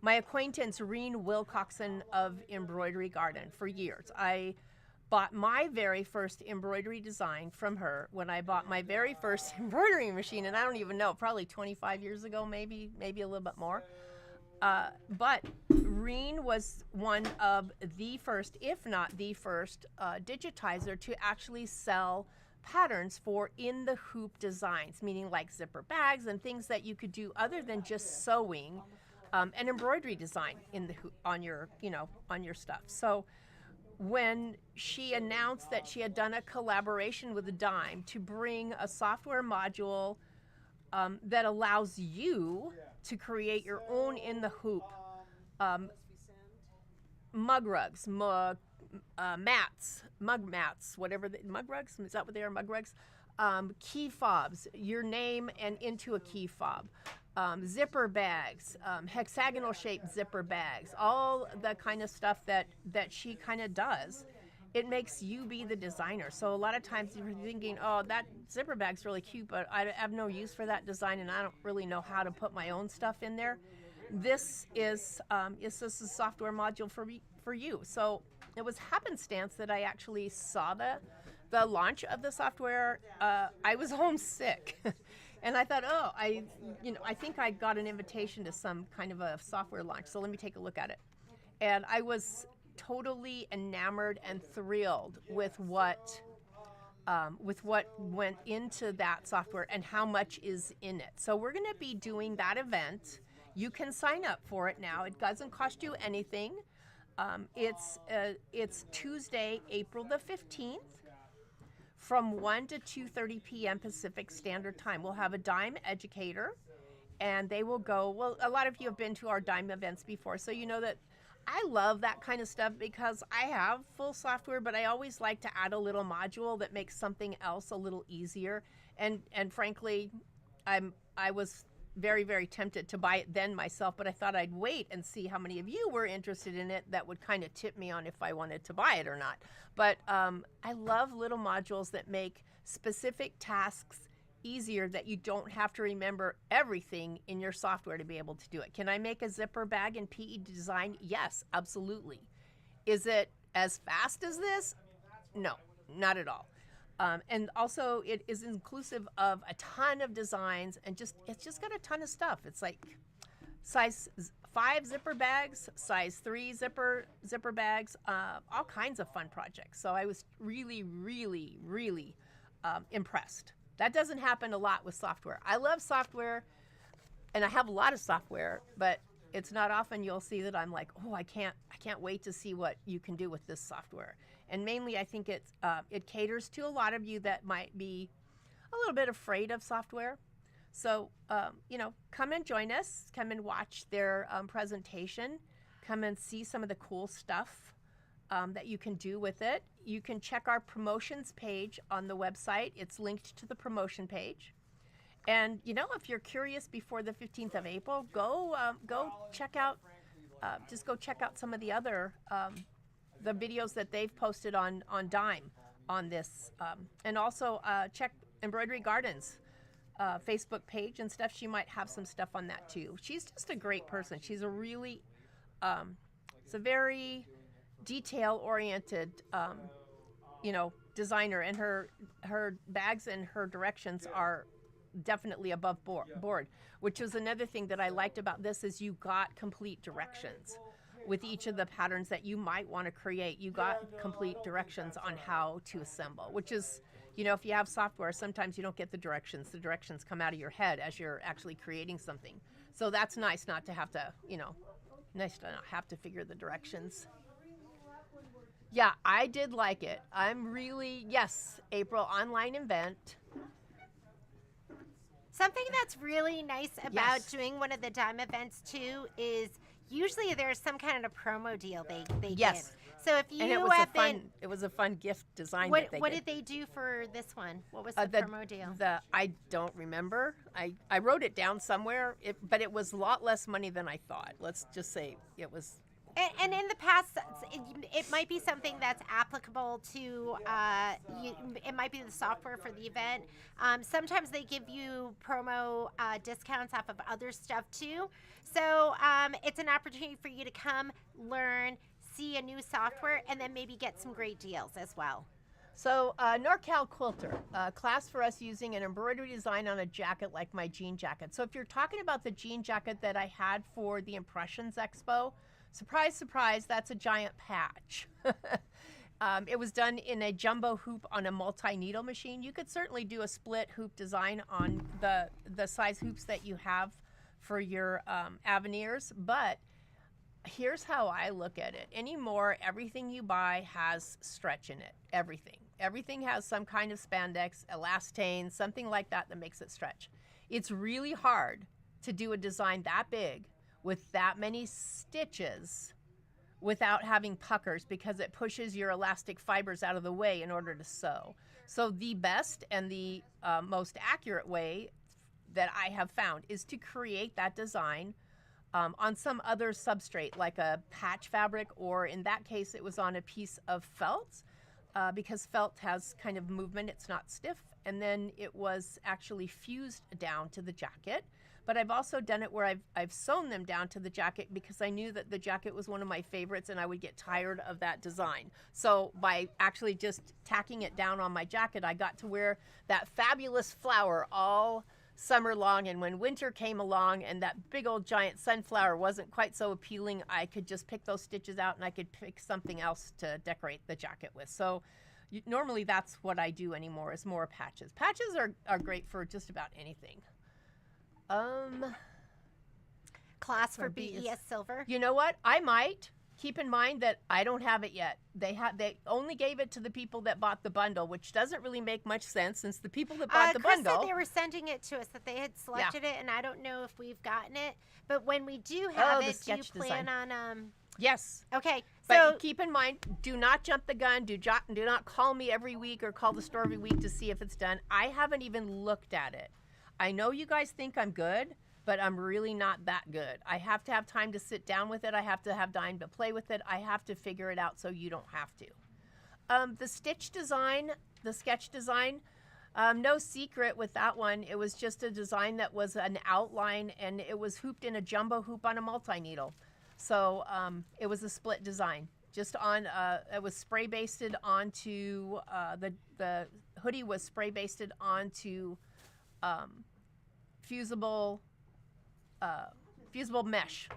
acquaintance, Reen Wilcoxon of Embroidery Garden, for years. I bought my very first embroidery design from her when I bought my very first embroidery machine, and I don't even know, probably 25 years ago, maybe a little bit more. But Reen was one of the first, if not the first, digitizer to actually sell patterns for in the hoop designs, meaning like zipper bags and things that you could do other than just sewing an embroidery design in the hoop on your stuff. So when she announced that she had done a collaboration with Dime to bring a software module that allows you to create your own in the hoop mug rugs, mug mats, whatever mug rugs, is that what they are, mug rugs? Key fobs, your name and into a key fob. Zipper bags, hexagonal shaped zipper bags, all the kind of stuff that she kind of does. It makes you be the designer. So a lot of times you're thinking, oh, that zipper bag's really cute, but I have no use for that design and I don't really know how to put my own stuff in there. This is a software module for you. So it was happenstance that I actually saw the launch of the software. I was homesick. And I thought, I think I got an invitation to some kind of a software launch. So let me take a look at it. And I was totally enamored and thrilled with what went into that software and how much is in it. So we're going to be doing that event. You can sign up for it now. It doesn't cost you anything. It's Tuesday, April the 15th from 1 to 2:30 p.m. Pacific Standard Time. We'll have a dime educator, and they will go, well, a lot of you have been to our dime events before, so you know that I love that kind of stuff because I have full software, but I always like to add a little module that makes something else a little easier. And frankly, I was very, very tempted to buy it then myself, but I thought I'd wait and see how many of you were interested in it. That would kind of tip me on if I wanted to buy it or not. But I love little modules that make specific tasks easier, that you don't have to remember everything in your software to be able to do it. Can I make a zipper bag in PE design? Yes, absolutely. Is it as fast as this? No, not at all. And also it is inclusive of a ton of designs, and it's just got a ton of stuff. It's like size 5 zipper bags, size 3 zipper bags, all kinds of fun projects. So I was really, really, really impressed. That doesn't happen a lot with software. I love software, and I have a lot of software, but it's not often you'll see that I'm like, oh, I can't wait to see what you can do with this software. And mainly, I think it caters to a lot of you that might be a little bit afraid of software. So, come and join us. Come and watch their presentation. Come and see some of the cool stuff that you can do with it. You can check our promotions page on the website. It's linked to the promotion page. And if you're curious before the 15th of April, go check out. Just go check out some of the other the videos that they've posted on Dime on this, and also check Embroidery Gardens Facebook page and stuff. She might have some stuff on that too. She's just a great person. She's a really, it's a very detail-oriented, designer, and her bags and her directions are definitely above board, which was another thing that I liked about this, is you got complete directions with each of the patterns that you might want to create. You got complete directions on how to assemble, which is, if you have software, sometimes you don't get the directions. The directions come out of your head as you're actually creating something. So that's nice not to have to, nice to not have to figure the directions. Yeah, I did like it. Yes, April online event. Something that's really nice about doing one of the Dime events too is usually there's some kind of promo deal they give. So if you it was a fun gift design. What did they do for this one? What was the promo deal? I don't remember. I wrote it down somewhere, but it was a lot less money than I thought. Let's just say it was. And in the past, it might be something that's applicable to, it might be the software for the event. Sometimes they give you promo discounts off of other stuff too. So it's an opportunity for you to come, learn, see a new software, and then maybe get some great deals as well. So NorCal Quilter, class for us using an embroidery design on a jacket like my jean jacket. So if you're talking about the jean jacket that I had for the Impressions Expo, surprise, surprise, that's a giant patch. It was done in a jumbo hoop on a multi-needle machine. You could certainly do a split hoop design on the size hoops that you have for your Avenires, but here's how I look at it. Anymore, everything you buy has stretch in it. Everything has some kind of spandex, elastane, something like that makes it stretch. It's really hard to do a design that big with that many stitches without having puckers, because it pushes your elastic fibers out of the way in order to sew. So the best and the most accurate way that I have found is to create that design on some other substrate, like a patch fabric, or in that case it was on a piece of felt, because felt has kind of movement, it's not stiff, and then it was actually fused down to the jacket. But I've also done it where I've sewn them down to the jacket, because I knew that the jacket was one of my favorites and I would get tired of that design. So by actually just tacking it down on my jacket, I got to wear that fabulous flower all summer long, and when winter came along and that big old giant sunflower wasn't quite so appealing, I could just pick those stitches out and I could pick something else to decorate the jacket with. So normally that's what I do anymore, is more patches. Patches are great for just about anything. Class for B is- BES Silver. You know what? I might. Keep in mind that I don't have it yet. They only gave it to the people that bought the bundle, which doesn't really make much sense, since the people that bought the Chris bundle. said they were sending it to us, that they had selected it, and I don't know if we've gotten it. But when we do have the it, do you sketch plan design. on Yes. Okay, But so keep in mind, do not jump the gun. Do not call me every week or call the store every week to see if it's done. I haven't even looked at it. I know you guys think I'm good, but I'm really not that good. I have to have time to sit down with it. I have to have time to play with it. I have to figure it out so you don't have to. The sketch design, no secret with that one. It was just a design that was an outline, and it was hooped in a jumbo hoop on a multi-needle. So it was a split design. Just on, it was spray basted onto, the hoodie was spray basted onto fusible mesh.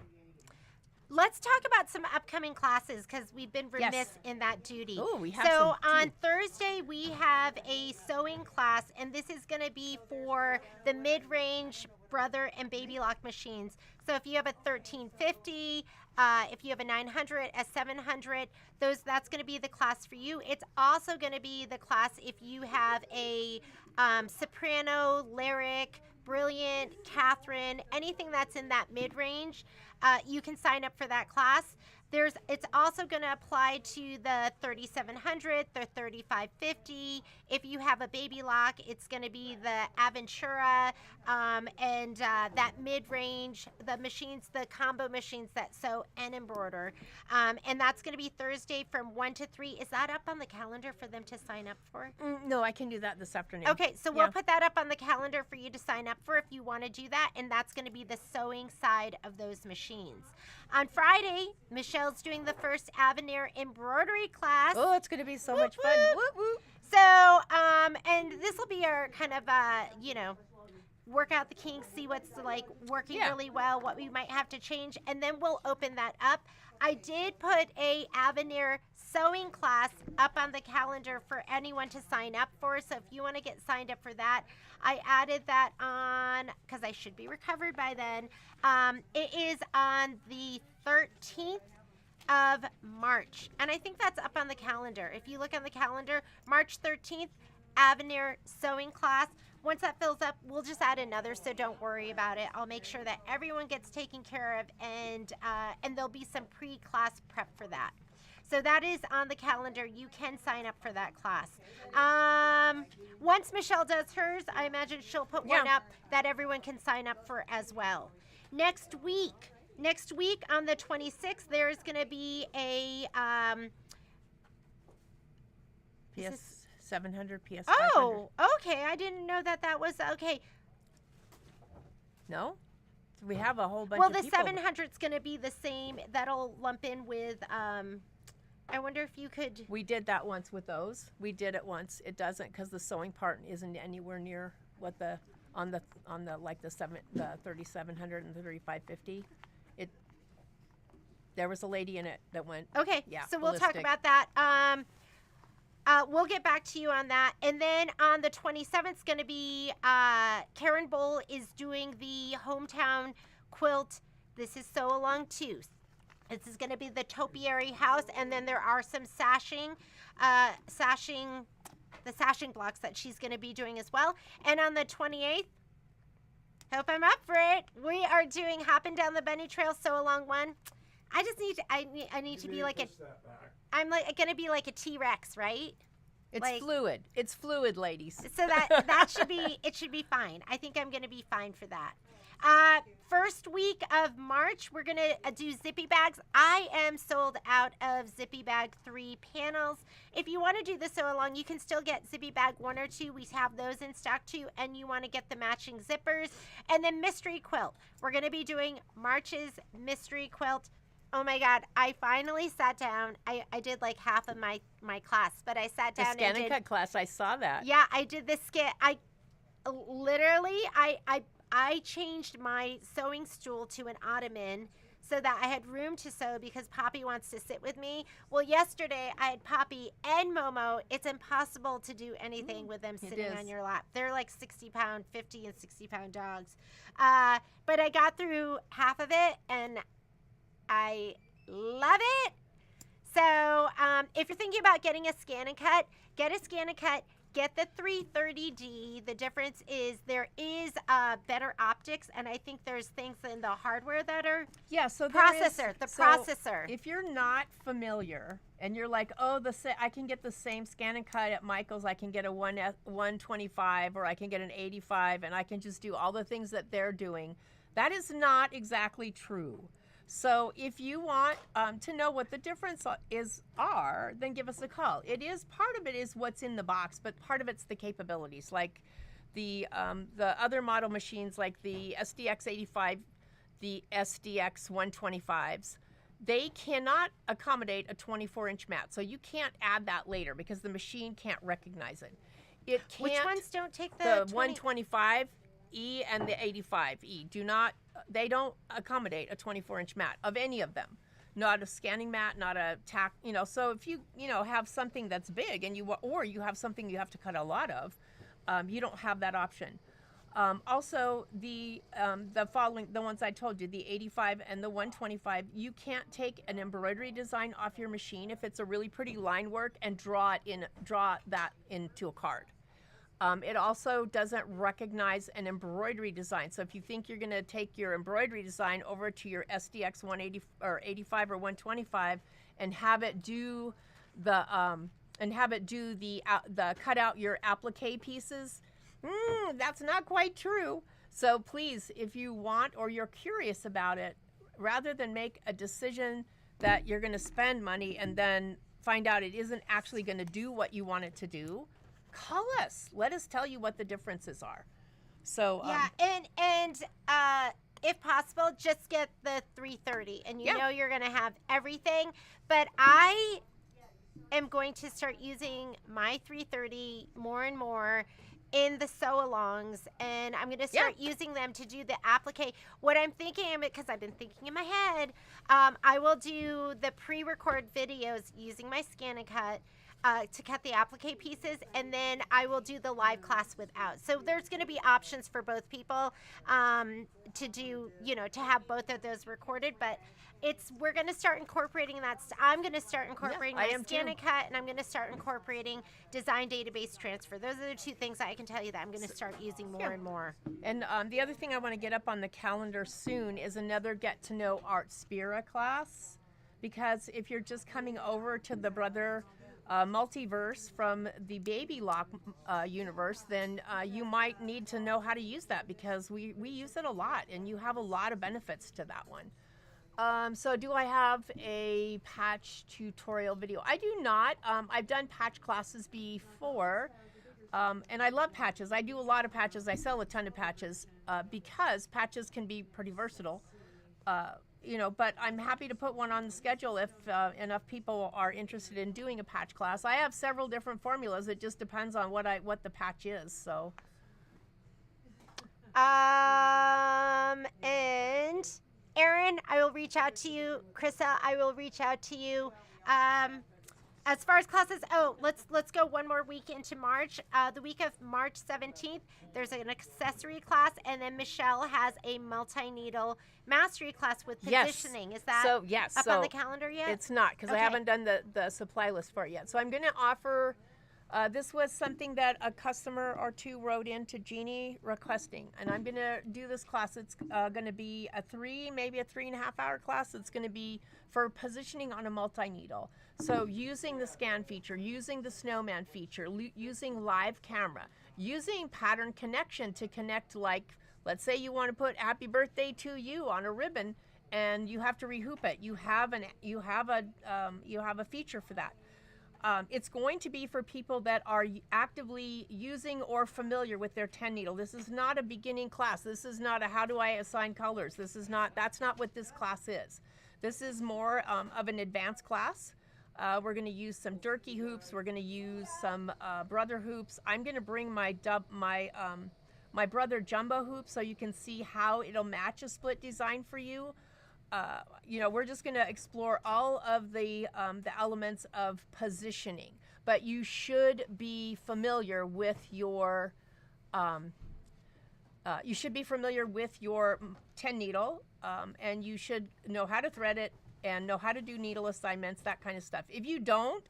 let's talk about some upcoming classes, because we've been remiss Yes. in that duty. Oh, we have So some, on too. Thursday, we have a sewing class, and this is going to be for the mid-range brother and baby lock machines. So if you have a 1350, if you have a 900, a 700, that's going to be the class for you. It's also going to be the class if you have a soprano, lyric, brilliant, Catherine, anything that's in that mid-range. You can sign up for that class. It's also going to apply to the 3700, the 3550. If you have a baby lock, it's going to be the Aventura, and that mid-range, the machines, the combo machines that sew and embroider. And that's going to be Thursday from 1 to 3. Is that up on the calendar for them to sign up for? No, I can do that this afternoon. Okay, so we'll Yeah. put that up on the calendar for you to sign up for if you want to do that, and that's going to be the sewing side of those machines. On Friday, Michelle's doing the first Avenir embroidery class. Oh, it's going to be so much fun. whoop. Whoop, whoop. So, and this will be our kind of, work out the kinks, see what's like working Yeah. really well, what we might have to change, and then we'll open that up. I did put a Avenir sewing class up on the calendar for anyone to sign up for. So if you want to get signed up for that, I added that on because I should be recovered by then. It is on the 13th of March, and I think that's up on the calendar. If you look on the calendar, March 13th, Avenir sewing class. Once that fills up, we'll just add another, so don't worry about it. I'll make sure that everyone gets taken care of, and there'll be some pre-class prep for that. So that is on the calendar. You can sign up for that class. Once Michelle does hers, I imagine she'll put one Yeah. up that everyone can sign up for as well. Next week on the 26th, there is going to be a is this- PS 700, PS 500. oh, okay. I didn't know that was okay. No? We have a whole bunch Well, of the people. 700's going to be the same. That'll lump in with. I wonder if you could. We did that once with those. We did it once. It doesn't, because the sewing part isn't anywhere near what the on the like the 3700 and the 3550. There was a lady in it that went. Okay. Yeah, So we'll talk ballistic. about that. We'll get back to you on that. And then on the 27th is going to be Karen Bowl is doing the hometown quilt. This is Sew Along 2. This is going to be the topiary house, and then there are some sashing blocks that she's going to be doing as well. And on the 28th, hope I'm up for it, we are doing Hopping Down the Bunny Trail Sew Along 1. I just need to, I need to be like a, I'm like going to be like a T-Rex, right? It's like- fluid. It's fluid, ladies. So that should be, it should be fine. I think I'm going to be fine for that. First week of March, we're going to do zippy bags. I am sold out of zippy bag 3 panels. If you want to do the sew along, you can still get zippy bag 1 or 2. We have those in stock too, and you want to get the matching zippers. And then mystery quilt. We're going to be doing March's mystery quilt. Oh my God, I finally sat down. I did like half of my class, but I sat The down scan and and did, cut class, I saw that. yeah, I did the skit. literally, I changed my sewing stool to an ottoman so that I had room to sew because Poppy wants to sit with me. Well, yesterday I had Poppy and Momo. It's impossible to do anything with them sitting on is. your lap. They're like 60-pound, 50 and 60-pound dogs. But I got through half of it and I love it. So if you're thinking about getting a scan and cut, get a scan and cut. Get the 330D. The difference is there is better optics, and I think there's things in the hardware that are Yeah, so processor. If you're not familiar and you're like, oh, I can get the same scan and cut at Michael's, I can get a 125 or I can get an 85, and I can just do all the things that they're doing. That is not exactly true. So if you want to know what the difference are, then give us a call. Part of it is what's in the box, but part of it's the capabilities, like the other model machines, like the SDX 85, the SDX 125s. They cannot accommodate a 24-inch mat, so you can't add that later because the machine can't recognize it. It can't. Which ones don't take the 125? E and the 85E they don't accommodate a 24-inch mat of any of them. Not a scanning mat, not a tack, so if you have something that's big and you have something you have to cut a lot of, you don't have that option. Also the ones I told you, the 85 and the 125, you can't take an embroidery design off your machine if it's a really pretty line work and draw that into a card. It also doesn't recognize an embroidery design. So if you think you're going to take your embroidery design over to your SDX 180 or 85 or 125 and have it do the cut out your applique pieces, that's not quite true. So please, if you want or you're curious about it, rather than make a decision that you're going to spend money and then find out it isn't actually going to do what you want it to do, call us. Let us tell you what the differences are. So yeah, and if possible, just get the 330, and you know you're gonna have everything. But I am going to start using my 330 more and more in the sew-alongs, and I'm going to start using them to do the applique. What I'm thinking, because I've been thinking in my head, I will do the pre-record videos using my scan and cut. To cut the applique pieces, and then I will do the live class without. So there's going to be options for both people to do, to have both of those recorded. But we're going to start incorporating that. I'm going to start incorporating my scan and cut, and I'm going to start incorporating design database transfer. Those are the two things that I can tell you that I'm going to start using more and more. And the other thing I want to get up on the calendar soon is another Get to Know Art Spira class, because if you're just coming over to the Brother multiverse from the Baby Lock universe, then you might need to know how to use that, because we use it a lot and you have a lot of benefits to that one. So do I have a patch tutorial video? I do not. I've done patch classes before, and I love patches. I do a lot of patches. I sell a ton of patches because patches can be pretty versatile. But I'm happy to put one on the schedule if enough people are interested in doing a patch class. I have several different formulas. It just depends on what the patch is. So. And Erin, I will reach out to you. Krissa, I will reach out to you. As far as classes, let's go one more week into March. The week of March 17th, there's an accessory class, and then Michelle has a multi-needle mastery class with positioning. Yes. Is that up on the calendar yet? It's not, because I haven't done the supply list for it yet. So I'm going to offer, this was something that a customer or two wrote into Jeannie requesting, and I'm going to do this class. It's going to be maybe a 3.5 hour class. It's going to be for positioning on a multi-needle. So using the scan feature, using the snowman feature, using live camera, using pattern connection to connect, like, let's say you want to put happy birthday to you on a ribbon and you have to rehoop it. You have a feature for that. It's going to be for people that are actively using or familiar with their 10 needle. This is not a beginning class. This is not a how do I assign colors. That's not what this class is. This is more of an advanced class. We're going to use some Durkee hoops. We're going to use some Brother hoops. I'm going to bring my my brother jumbo hoop so you can see how it'll match a split design for you. We're just going to explore all of the elements of positioning, but you should be familiar with your 10 needle, and you should know how to thread it and know how to do needle assignments, that kind of stuff. If you don't,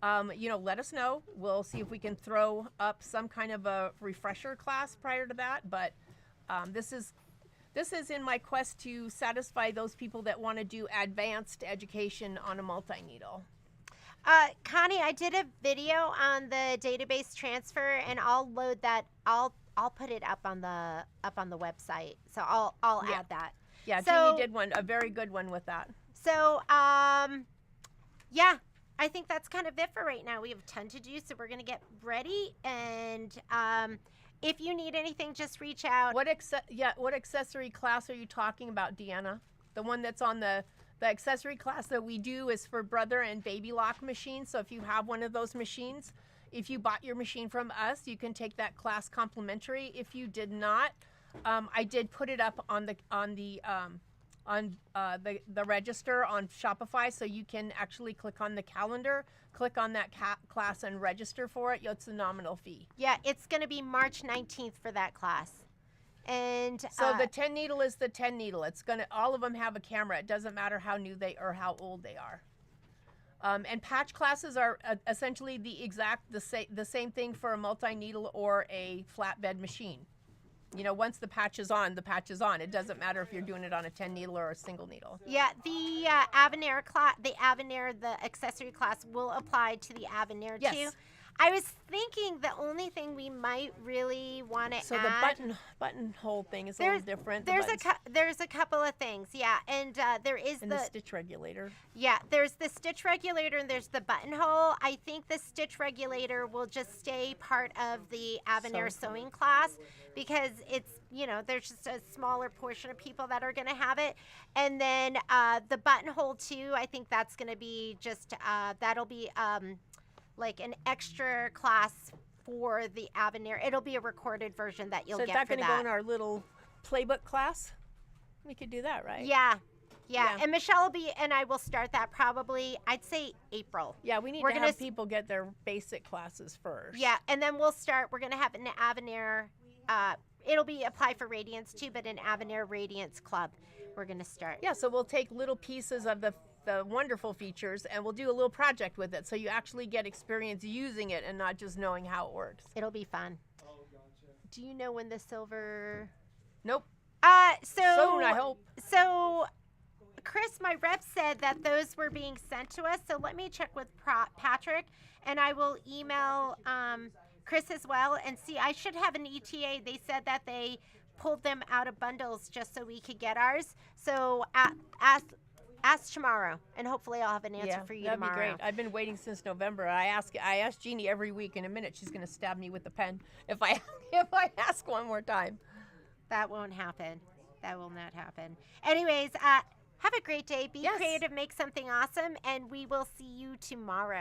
let us know. We'll see if we can throw up some kind of a refresher class prior to that. But this is in my quest to satisfy those people that want to do advanced education on a multi-needle. Connie, I did a video on the database transfer, and I'll load that. I'll put it up on the website. So I'll add that. Yeah, So- Jeannie did a very good one with that. So yeah, I think that's kind of it for right now. We have a ton to do, so we're gonna get ready. And if you need anything, just reach out. What accessory class are you talking about, Deanna? The one that's on the accessory class that we do is for brother and baby lock machines. So if you have one of those machines, if you bought your machine from us, you can take that class complimentary. If you did not, I did put it up on the register on Shopify, so you can actually click on the calendar, click on that class and register for it. It's a nominal fee. Yeah, it's gonna be March 19th for that class. And So the 10 needle is the 10 needle. All of them have a camera. It doesn't matter how new they or how old they are. And patch classes are essentially the same thing for a multi-needle or a flatbed machine. Once the patch is on, the patch is on. It doesn't matter if you're doing it on a 10 needle or a single needle. yeah, the Avenir class, the accessory class will apply to the Avenir Yes. too. I was thinking the only thing we might really want to add. So the buttonhole thing is a little different. There's a couple of things, yeah, and there is the stitch regulator. Yeah, there's the stitch regulator and there's the buttonhole. I think the stitch regulator will just stay part of the Avenir sewing class because it's, there's just a smaller portion of people that are going to have it. And then the buttonhole too, I think that's going to be just, that'll be like an extra class for the Avenir. It'll be a recorded version that you'll So is get that for going to go in our little playbook class? We could do that, right? Yeah. And Michelle will be, and I will start that probably, I'd say April. Yeah, we need to have people get their basic classes first. Yeah, and then we're going to have an Avenir, it'll be apply for Radiance too, but an Avenir Radiance Club we're going to start. Yeah, so we'll take little pieces of the wonderful features and we'll do a little project with it so you actually get experience using it and not just knowing how it works. It'll be fun. Do you know when the silver... Nope. Soon, I hope. So, Chris, my rep said that those were being sent to us. So let me check with Patrick, and I will email Chris as well and see. I should have an ETA. They said that they pulled them out of bundles just so we could get ours. So ask tomorrow, and hopefully I'll have an answer for you that'd tomorrow. That'd be great. I've been waiting since November. I ask Jeannie every week. In a minute, she's going to stab me with the pen if I ask one more time. That won't happen. That will not happen. Anyways, have a great day. Be creative, make something awesome, and we will see you tomorrow.